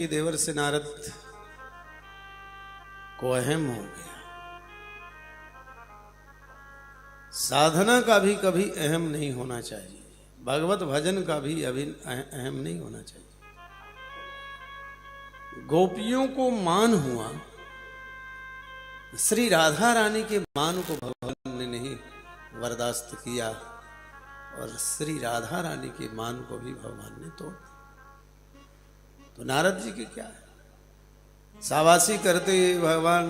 कि देवर से नारद को अहम हो गया। साधना का भी कभी अहम नहीं होना चाहिए, भगवत भजन का भी अभी अहम नहीं होना चाहिए। गोपियों को मान हुआ, श्री राधा रानी के मान को भगवान ने नहीं बर्दाश्त किया और श्री राधा रानी के मान को भी भगवान ने तोड़। तो नारद जी के क्या है, शाबाशी करते भगवान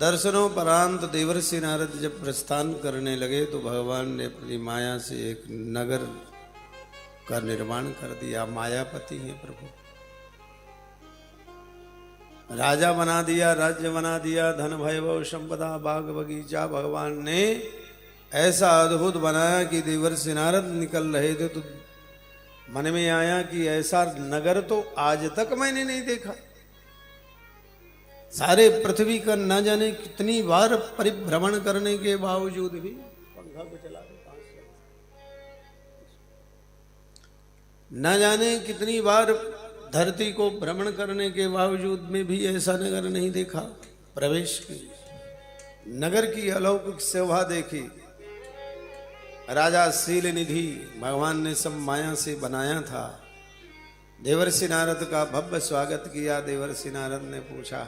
दर्शनों परांत देवर्षि नारद जब प्रस्थान करने लगे तो भगवान ने अपनी माया से एक नगर का निर्माण कर दिया। मायापति है प्रभु, राजा बना दिया, राज्य बना दिया, धन वैभव संपदा बाग बगीचा भगवान ने ऐसा अद्भुत बनाया कि देवर्षि नारद निकल रहे थे तो मन में आया कि ऐसा नगर तो आज तक मैंने नहीं देखा। सारे पृथ्वी का न जाने कितनी बार परिभ्रमण करने के बावजूद भी, पंखा को चला दो, न जाने कितनी बार धरती को भ्रमण करने के बावजूद में भी ऐसा नगर नहीं देखा। प्रवेश की नगर की अलौकिक शोभा देखी। राजा शील निधि भगवान ने सब माया से बनाया था। देवर्षि नारद का भव्य स्वागत किया। देवर्षि नारद ने पूछा,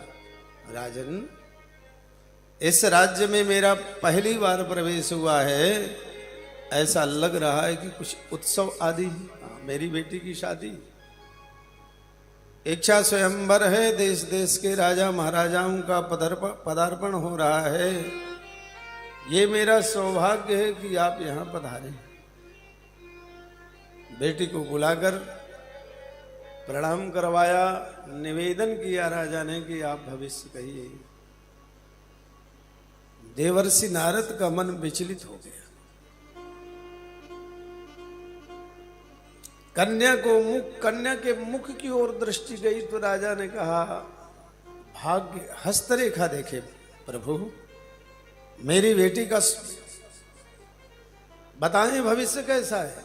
राजन इस राज्य में मेरा पहली बार प्रवेश हुआ है, ऐसा लग रहा है कि कुछ उत्सव आदि है। मेरी बेटी की शादी, इच्छा स्वयंवर है, देश देश के राजा महाराजाओं का पदार्पण हो रहा है। ये मेरा सौभाग्य है कि आप यहां पधारे। बेटी को बुलाकर प्रणाम करवाया, निवेदन किया राजा ने कि आप भविष्य कहिए। देवर्षि नारद का मन विचलित हो गया। कन्या के मुख की ओर दृष्टि गई तो राजा ने कहा, भाग्य हस्तरेखा देखे प्रभु, मेरी बेटी का बताएं भविष्य कैसा है।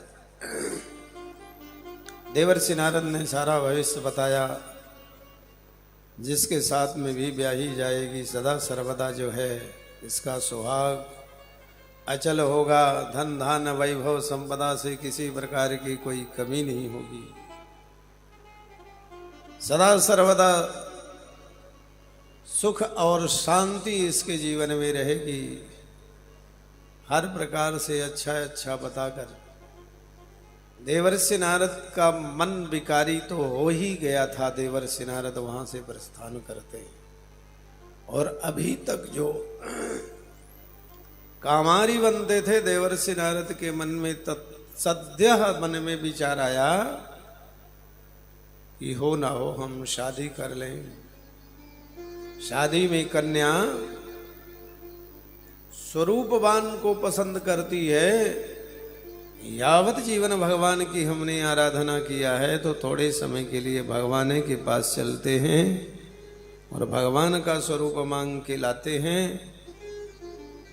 देवर्षि नारद ने सारा भविष्य बताया, जिसके साथ में भी ब्याही जाएगी सदा सर्वदा जो है इसका सुहाग अचल होगा। धन धान वैभव संपदा से किसी प्रकार की कोई कमी नहीं होगी। सदा सर्वदा सुख और शांति इसके जीवन में रहेगी। हर प्रकार से अच्छा अच्छा बताकर देवर्षि नारद का मन विकारी तो हो ही गया था। देवर्षि नारद वहां से प्रस्थान करते और अभी तक जो कामारी बनते थे देवर्षि नारद के मन में सद्य मन में विचार आया कि हो ना हो हम शादी कर लें। शादी में कन्या स्वरूपवान को पसंद करती है। यावत जीवन भगवान की हमने आराधना किया है तो थोड़े समय के लिए भगवान के पास चलते हैं और भगवान का स्वरूप मांग के लाते हैं।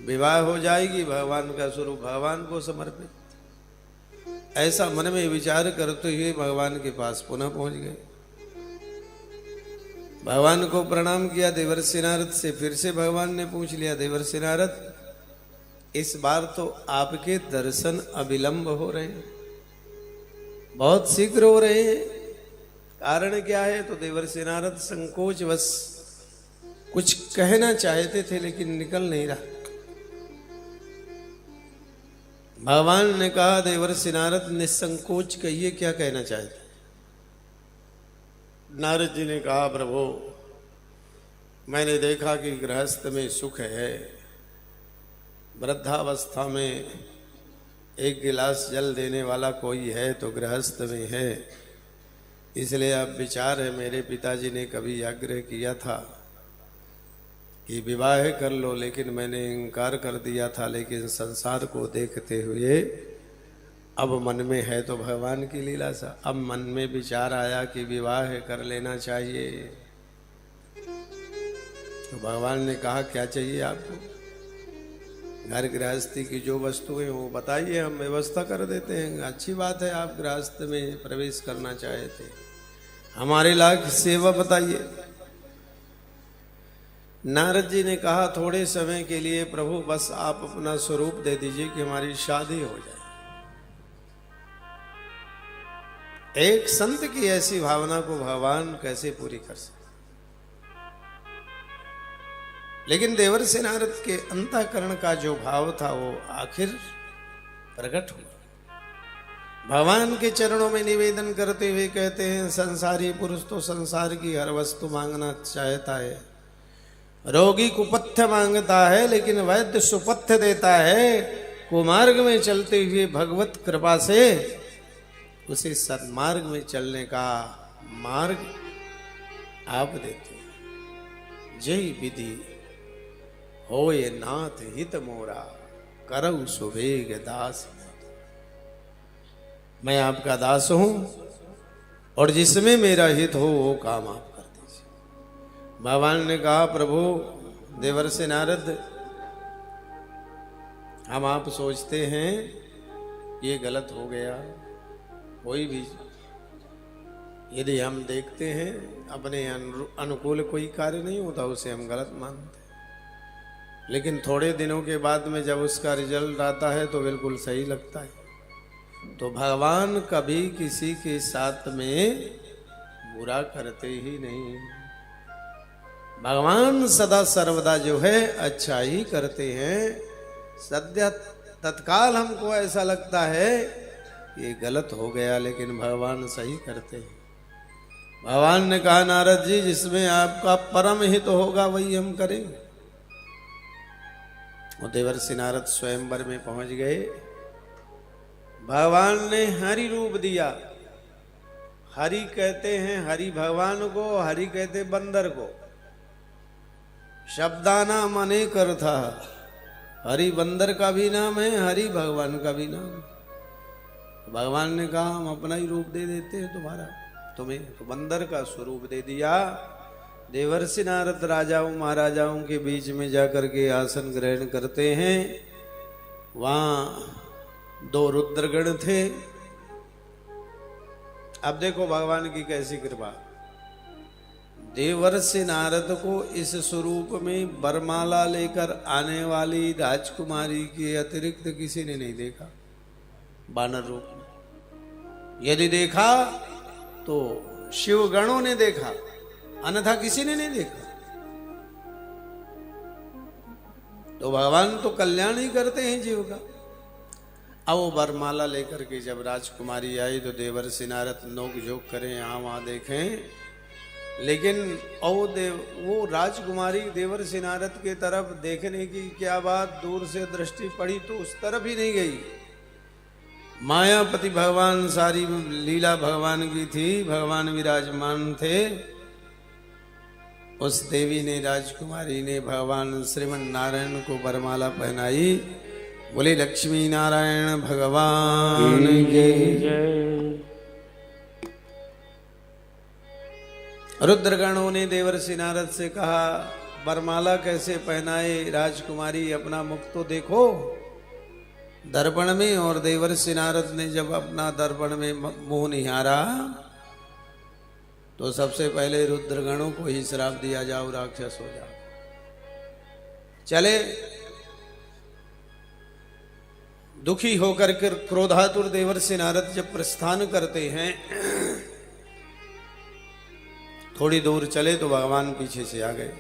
विवाह हो जाएगी, भगवान का स्वरूप भगवान को समर्पित। ऐसा मन में विचार करते हुए भगवान के पास पुनः पहुंच गए। भगवान को प्रणाम किया देवर्षि नारद से। फिर से भगवान ने पूछ लिया, देवर्षि नारद इस बार तो आपके दर्शन अविलंब हो रहे हैं, बहुत शीघ्र हो रहे हैं, कारण क्या है? तो देवर्षि नारद संकोचवश कुछ कहना चाहते थे लेकिन निकल नहीं रहा। भगवान ने कहा, देवर्षि नारद निसंकोच कहिए क्या कहना चाहते। नारद जी ने कहा, प्रभु मैंने देखा कि गृहस्थ में सुख है। वृद्धावस्था में एक गिलास जल देने वाला कोई है तो गृहस्थ में है। इसलिए अब विचार है, मेरे पिताजी ने कभी आग्रह किया था कि विवाह कर लो, लेकिन मैंने इनकार कर दिया था। लेकिन संसार को देखते हुए अब मन में है तो भगवान की लीला सा, अब मन में विचार आया कि विवाह कर लेना चाहिए। तो भगवान ने कहा, क्या चाहिए आपको? घर गृहस्थी की जो वस्तुएं हो बताइए, हम व्यवस्था कर देते हैं। अच्छी बात है आप गृहस्थ में प्रवेश करना चाहे थे। हमारे लायक सेवा बताइए। नारद जी ने कहा थोड़े समय के लिए प्रभु बस आप अपना स्वरूप दे दीजिए कि हमारी शादी हो जाए। एक संत की ऐसी भावना को भगवान कैसे पूरी कर सकते। लेकिन देवर्षि नारद के अंतःकरण का जो भाव था वो आखिर प्रकट हुआ। भगवान के चरणों में निवेदन करते हुए कहते हैं, संसारी पुरुष तो संसार की हर वस्तु मांगना चाहता है, रोगी कुपथ्य मांगता है, लेकिन वैद्य सुपथ्य देता है। कुमार्ग में चलते हुए भगवत कृपा से उसे सन्मार्ग में चलने का मार्ग आप देते हैं। जय विधि होय नाथ हित मोरा, करऊ सुबेग दास। मैं आपका दास हूं और जिसमें मेरा हित हो वो काम आप कर दीजिए। भगवान ने कहा, प्रभु देवर्षि नारद, हम आप सोचते हैं ये गलत हो गया। कोई भी यदि हम देखते हैं अपने अनुकूल कोई कार्य नहीं होता उसे हम गलत मानते, लेकिन थोड़े दिनों के बाद में जब उसका रिजल्ट आता है तो बिल्कुल सही लगता है। तो भगवान कभी किसी के साथ में बुरा करते ही नहीं। भगवान सदा सर्वदा जो है अच्छा ही करते हैं। सद्य तत्काल हमको ऐसा लगता है ये गलत हो गया, लेकिन भगवान सही करते हैं। भगवान ने कहा, नारद जी जिसमें आपका परम हित होगा वही हम करेंगे। वो देवर्षि नारद स्वयंवर में पहुंच गए। भगवान ने हरि रूप दिया। हरि कहते हैं हरि भगवान को, हरि कहते बंदर को। शब्दाना मने कर था। हरि बंदर का भी नाम है, हरि भगवान का भी नाम है। भगवान ने कहा हम अपना ही रूप दे देते हैं तुम्हें। तो बंदर का स्वरूप दे दिया। देवर्षि नारद राजाओं महाराजाओं के बीच में जाकर के आसन ग्रहण करते हैं। वहां 2 रुद्रगण थे। अब देखो भगवान की कैसी कृपा। देवर्षि नारद को इस स्वरूप में बरमाला लेकर आने वाली राजकुमारी के अतिरिक्त किसी ने नहीं देखा वानर रूप में। यदि देखा तो शिवगणों ने देखा, अन्यथा किसी ने नहीं देखा। तो भगवान तो कल्याण ही करते हैं जीव का। अब वो बरमाला लेकर के जब राजकुमारी आई तो देवर्षि नारद नोक झोंक करें, यहाँ वहां देखें, लेकिन वो राजकुमारी देवर्षि नारद के तरफ देखने की क्या बात, दूर से दृष्टि पड़ी तो उस तरफ ही नहीं गई। मायापति भगवान, सारी लीला भगवान की थी, भगवान विराजमान थे। उस देवी ने, राजकुमारी ने भगवान श्रीमन नारायण को वरमाला पहनाई। बोले लक्ष्मी नारायण भगवान की जय। रुद्रगणों ने देवर्षि नारद से कहा, वरमाला कैसे पहनाए राजकुमारी, अपना मुख तो देखो दर्पण में। और देवर्षि नारद ने जब अपना दर्पण में मुंह निहारा तो सबसे पहले रुद्रगणों को ही श्राप दिया, जाओ राक्षस हो जाओ। चले दुखी होकर के क्रोधातुर देवर्षि नारद जब प्रस्थान करते हैं, थोड़ी दूर चले तो भगवान पीछे से आ गए।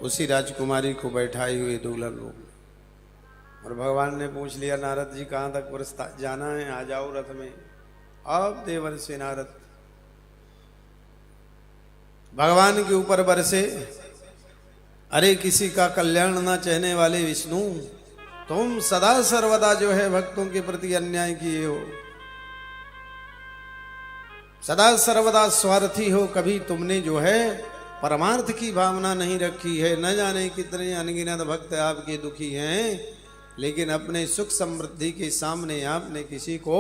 उसी राजकुमारी को बैठाई हुई दुल्हन रूप में। और भगवान ने पूछ लिया, नारद जी कहाँ तक जाना है, आ जाओ रथ में। अब देवर्षि नारद भगवान के ऊपर बरसे, अरे किसी का कल्याण ना चाहने वाले विष्णु, तुम सदा सर्वदा जो है भक्तों के प्रति अन्याय किए हो, सदा सर्वदा स्वार्थी हो। कभी तुमने जो है परमार्थ की भावना नहीं रखी है। न जाने कितने अनगिनत भक्त आपके दुखी हैं, लेकिन अपने सुख समृद्धि के सामने आपने किसी को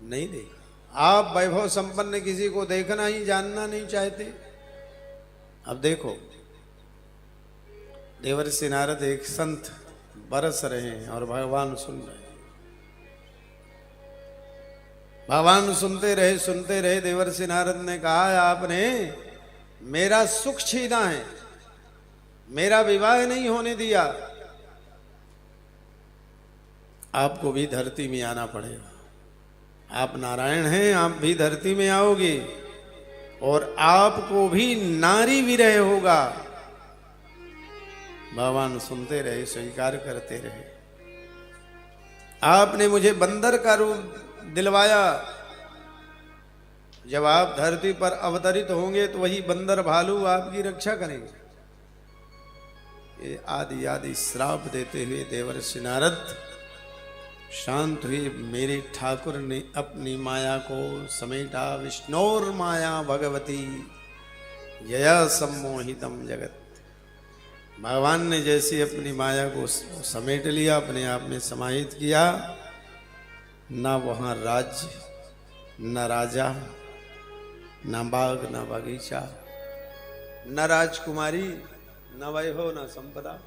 नहीं देखा। आप वैभव संपन्न किसी को देखना ही जानना नहीं चाहते। अब देखो देवर्षि नारद एक संत बरस रहे हैं और भगवान सुन रहे हैं। भगवान सुनते रहे। देवर्षि नारद ने कहा आपने मेरा सुख छीना है, मेरा विवाह नहीं होने दिया, आपको भी धरती में आना पड़ेगा। आप नारायण हैं, आप भी धरती में आओगे और आपको भी नारी विरह होगा। भगवान सुनते रहे, स्वीकार करते रहे। आपने मुझे बंदर का रूप दिलवाया, जब आप धरती पर अवतरित होंगे तो वही बंदर भालू आपकी रक्षा करेंगे। ये आदि आदि श्राप देते हुए देवर्षि नारद शांत हुए। मेरे ठाकुर ने अपनी माया को समेटा। विष्णोर माया भगवती यया सम्मोहितम जगत। भगवान ने जैसे अपनी माया को समेट लिया, अपने आप में समाहित किया, ना वहां राज्य, न राजा, न बाग, न बगीचा, न राजकुमारी, न वैभव, न संपदा।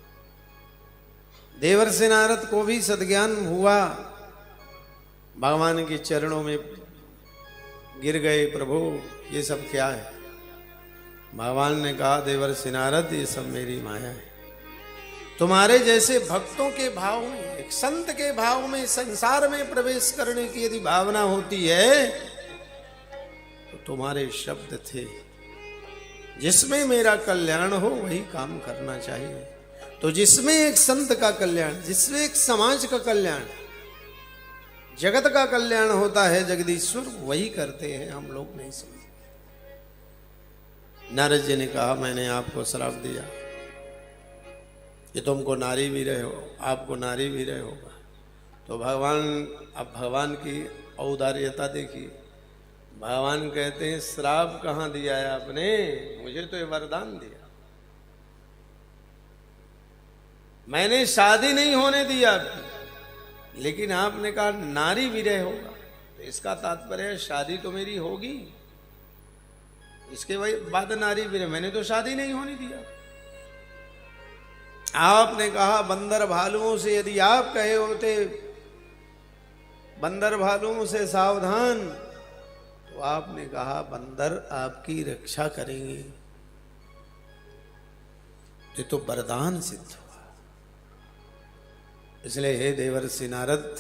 देवर्षि नारद को भी सद्ज्ञान हुआ, भगवान के चरणों में गिर गए। प्रभु ये सब क्या है? भगवान ने कहा देवर्षि नारद ये सब मेरी माया है। तुम्हारे जैसे भक्तों के भाव में, एक संत के भाव में संसार में प्रवेश करने की यदि भावना होती है तो तुम्हारे शब्द थे, जिसमें मेरा कल्याण हो वही काम करना चाहिए। तो जिसमें एक संत का कल्याण, जिसमें एक समाज का कल्याण, जगत का कल्याण होता है जगदीश्वर, वही करते हैं, हम लोग नहीं समझते। नारद जी ने कहा मैंने आपको श्राप दिया कि तुमको नारी भी रहे हो, आपको नारी भी रहे होगा। तो भगवान, अब भगवान की औदार्यता देखिए। भगवान कहते हैं श्राप कहाँ दिया है आपने, मुझे तो ये वरदान दिया, मैंने शादी नहीं होने दिया आपकी, लेकिन आपने कहा नारी विरह होगा। तो इसका तात्पर्य है शादी तो मेरी होगी, इसके बाद नारी विरह, मैंने तो शादी नहीं होने दिया। आपने कहा बंदर भालुओं से, यदि आप कहे होते बंदर भालुओं से सावधान, तो आपने कहा बंदर आपकी रक्षा करेंगे। ये तो वरदान सिद्ध हुआ। इसलिए हे देवर्षि नारद,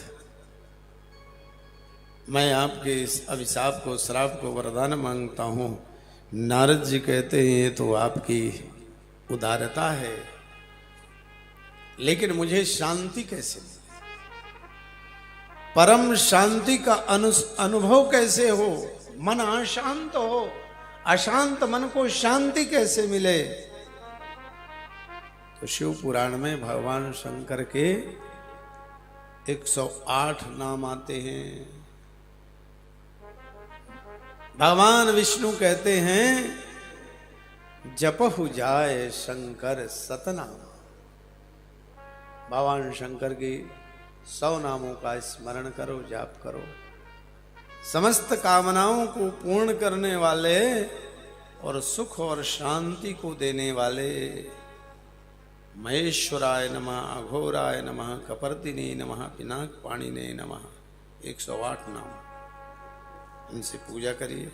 मैं आपके इस अभिशाप को, श्राप को वरदान मांगता हूं। नारद जी कहते हैं ये तो आपकी उदारता है, लेकिन मुझे शांति कैसे मिले, परम शांति का अनुभव कैसे हो, मन अशांत हो, अशांत मन को शांति कैसे मिले? तो शिव पुराण में भगवान शंकर के 108 नाम आते हैं। भगवान विष्णु कहते हैं जपहु जाए शंकर सतनाम। भगवान शंकर की 100 नामों का स्मरण करो, जाप करो। समस्त कामनाओं को पूर्ण करने वाले और सुख और शांति को देने वाले महेश्वराय नमः, अघोराय नमः, कपर्दिने नमः, पिनाक पाणिने नमः, 108 नाम, इनसे पूजा करिए।